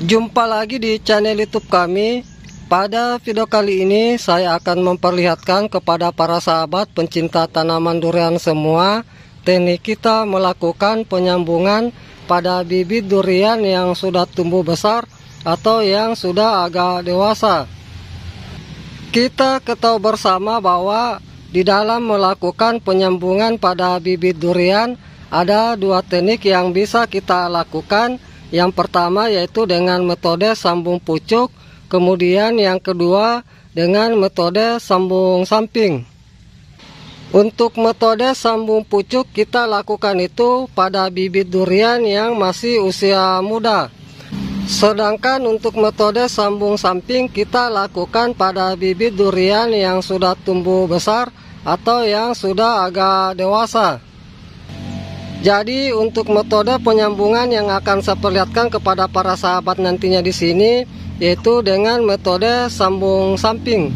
Jumpa lagi di channel YouTube kami. Pada video kali ini saya akan memperlihatkan kepada para sahabat pencinta tanaman durian semua teknik kita melakukan penyambungan pada bibit durian yang sudah tumbuh besar atau yang sudah agak dewasa. Kita ketahui bersama bahwa di dalam melakukan penyambungan pada bibit durian ada dua teknik yang bisa kita lakukan. Yang pertama yaitu dengan metode sambung pucuk, kemudian yang kedua dengan metode sambung samping. Untuk metode sambung pucuk kita lakukan itu pada bibit durian yang masih usia muda. Sedangkan untuk metode sambung samping kita lakukan pada bibit durian yang sudah tumbuh besar atau yang sudah agak dewasa. Jadi untuk metode penyambungan yang akan saya perlihatkan kepada para sahabat nantinya di sini yaitu dengan metode sambung samping.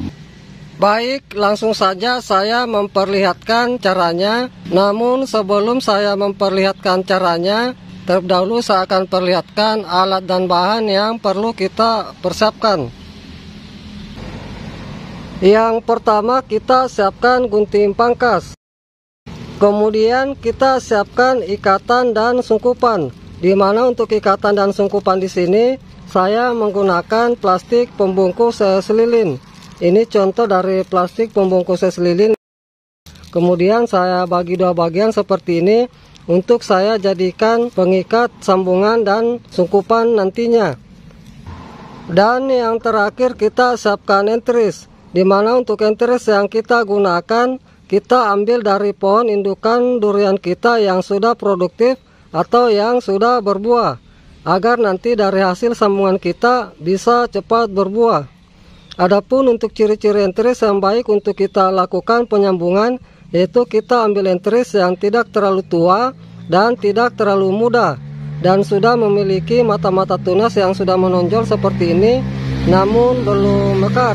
Baik, langsung saja saya memperlihatkan caranya. Namun sebelum saya memperlihatkan caranya, terlebih dahulu saya akan perlihatkan alat dan bahan yang perlu kita persiapkan. Yang pertama kita siapkan gunting pangkas. Kemudian kita siapkan ikatan dan sungkupan. Di mana untuk ikatan dan sungkupan di sini saya menggunakan plastik pembungkus selilin. Ini contoh dari plastik pembungkus selilin. Kemudian saya bagi dua bagian seperti ini untuk saya jadikan pengikat sambungan dan sungkupan nantinya. Dan yang terakhir kita siapkan entris. Di mana untuk entris yang kita gunakan kita ambil dari pohon indukan durian kita yang sudah produktif atau yang sudah berbuah, agar nanti dari hasil sambungan kita bisa cepat berbuah. Adapun untuk ciri-ciri entris yang baik untuk kita lakukan penyambungan, yaitu kita ambil entris yang tidak terlalu tua dan tidak terlalu muda, dan sudah memiliki mata-mata tunas yang sudah menonjol seperti ini, namun belum mekar.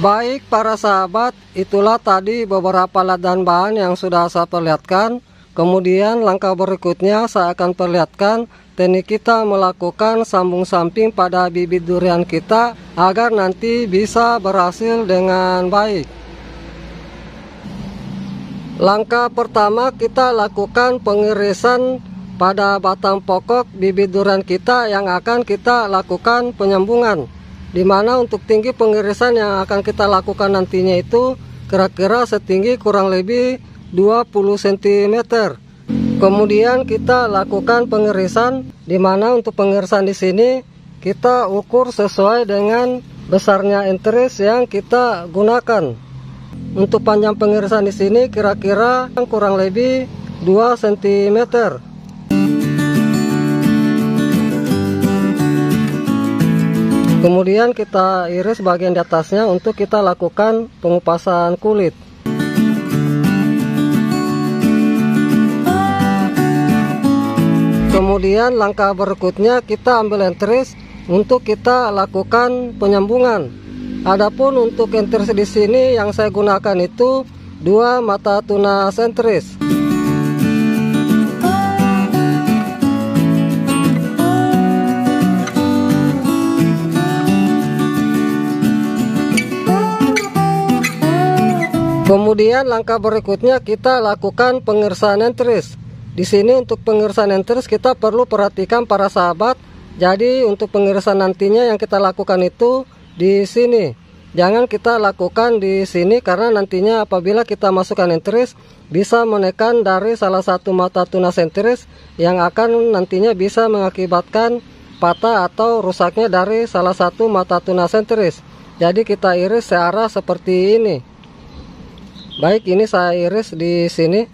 Baik para sahabat, itulah tadi beberapa alat dan bahan yang sudah saya perlihatkan. Kemudian langkah berikutnya saya akan perlihatkan teknik kita melakukan sambung samping pada bibit durian kita agar nanti bisa berhasil dengan baik. Langkah pertama kita lakukan pengirisan pada batang pokok bibit durian kita yang akan kita lakukan penyambungan. Di mana untuk tinggi pengirisan yang akan kita lakukan nantinya itu kira-kira setinggi kurang lebih 20 cm. Kemudian kita lakukan pengirisan, di mana untuk pengirisan di sini kita ukur sesuai dengan besarnya entris yang kita gunakan. Untuk panjang pengirisan di sini kira-kira kurang lebih 2 cm. Kemudian kita iris bagian di atasnya untuk kita lakukan pengupasan kulit. Kemudian langkah berikutnya kita ambil entris untuk kita lakukan penyambungan. Adapun untuk entris di sini yang saya gunakan itu 2 mata tunas entris. Kemudian langkah berikutnya kita lakukan pengirisan entris. Di sini untuk pengirisan entris kita perlu perhatikan para sahabat. Jadi untuk pengirisan nantinya yang kita lakukan itu di sini. Jangan kita lakukan di sini karena nantinya apabila kita masukkan entris bisa menekan dari salah satu mata tunas entris yang akan nantinya bisa mengakibatkan patah atau rusaknya dari salah satu mata tunas entris. Jadi kita iris searah seperti ini. Baik, ini saya iris di sini.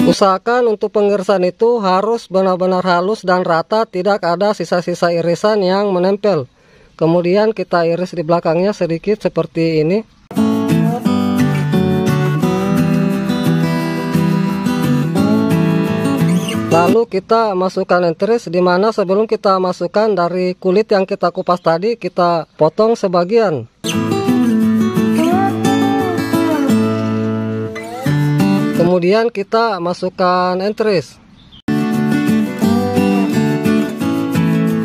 Usahakan untuk pengirisan itu harus benar-benar halus dan rata, tidak ada sisa-sisa irisan yang menempel. Kemudian kita iris di belakangnya sedikit seperti ini. Lalu kita masukkan entris, di mana sebelum kita masukkan dari kulit yang kita kupas tadi kita potong sebagian. Kemudian kita masukkan entris.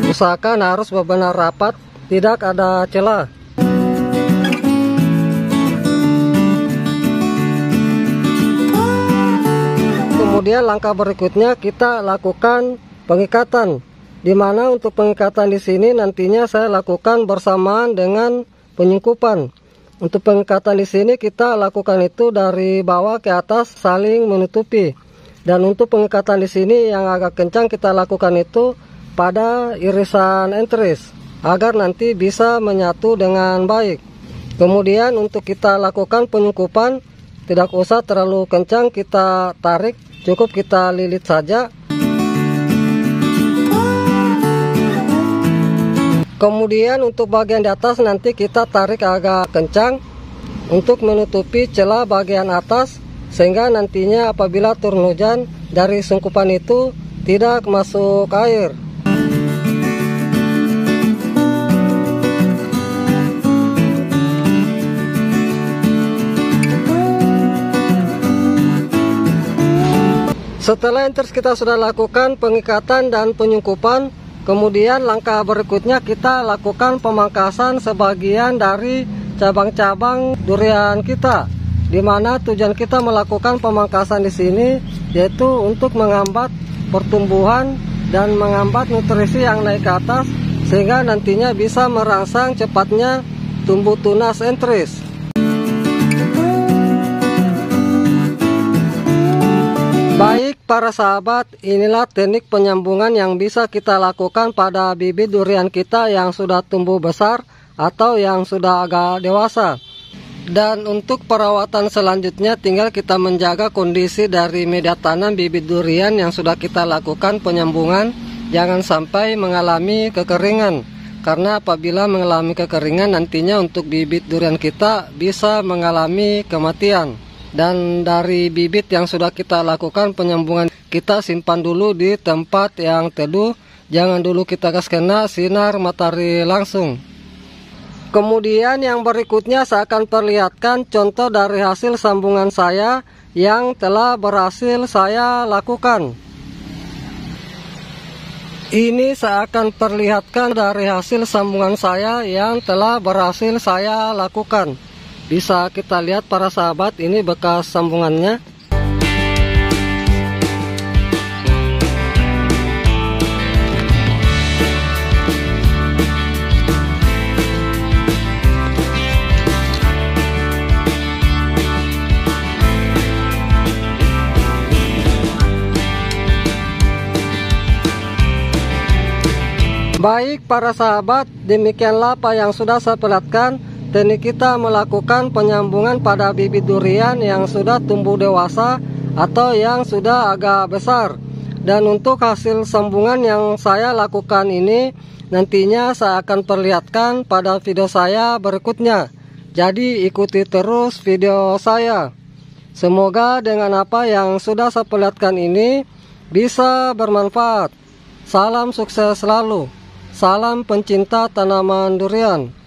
Usahakan harus benar-benar rapat, tidak ada celah. Kemudian langkah berikutnya kita lakukan pengikatan, di mana untuk pengikatan di sini nantinya saya lakukan bersamaan dengan penyungkupan. Untuk pengikatan di sini kita lakukan itu dari bawah ke atas saling menutupi. Dan untuk pengikatan di sini yang agak kencang kita lakukan itu pada irisan entris agar nanti bisa menyatu dengan baik. Kemudian untuk kita lakukan penyungkupan tidak usah terlalu kencang kita tarik, cukup kita lilit saja. Kemudian untuk bagian di atas nanti kita tarik agak kencang untuk menutupi celah bagian atas, sehingga nantinya apabila turun hujan dari sungkupan itu tidak masuk air. Setelah entris kita sudah lakukan pengikatan dan penyungkupan, kemudian langkah berikutnya kita lakukan pemangkasan sebagian dari cabang-cabang durian kita, di mana tujuan kita melakukan pemangkasan di sini yaitu untuk menghambat pertumbuhan dan menghambat nutrisi yang naik ke atas, sehingga nantinya bisa merangsang cepatnya tumbuh tunas entris. Baik para sahabat, inilah teknik penyambungan yang bisa kita lakukan pada bibit durian kita yang sudah tumbuh besar atau yang sudah agak dewasa. Dan untuk perawatan selanjutnya tinggal kita menjaga kondisi dari media tanam bibit durian yang sudah kita lakukan penyambungan, jangan sampai mengalami kekeringan. Karena apabila mengalami kekeringan nantinya untuk bibit durian kita bisa mengalami kematian. Dan dari bibit yang sudah kita lakukan penyambungan, kita simpan dulu di tempat yang teduh, jangan dulu kita kasih kena sinar matahari langsung. Kemudian yang berikutnya saya akan perlihatkan contoh dari hasil sambungan saya yang telah berhasil saya lakukan. Ini saya akan perlihatkan dari hasil sambungan saya yang telah berhasil saya lakukan. Bisa kita lihat para sahabat, ini bekas sambungannya. Baik para sahabat, demikianlah apa yang sudah saya perlihatkan. Teknik kita melakukan penyambungan pada bibit durian yang sudah tumbuh dewasa atau yang sudah agak besar. Dan untuk hasil sambungan yang saya lakukan ini nantinya saya akan perlihatkan pada video saya berikutnya. Jadi ikuti terus video saya. Semoga dengan apa yang sudah saya perlihatkan ini bisa bermanfaat. Salam sukses selalu. Salam pencinta tanaman durian.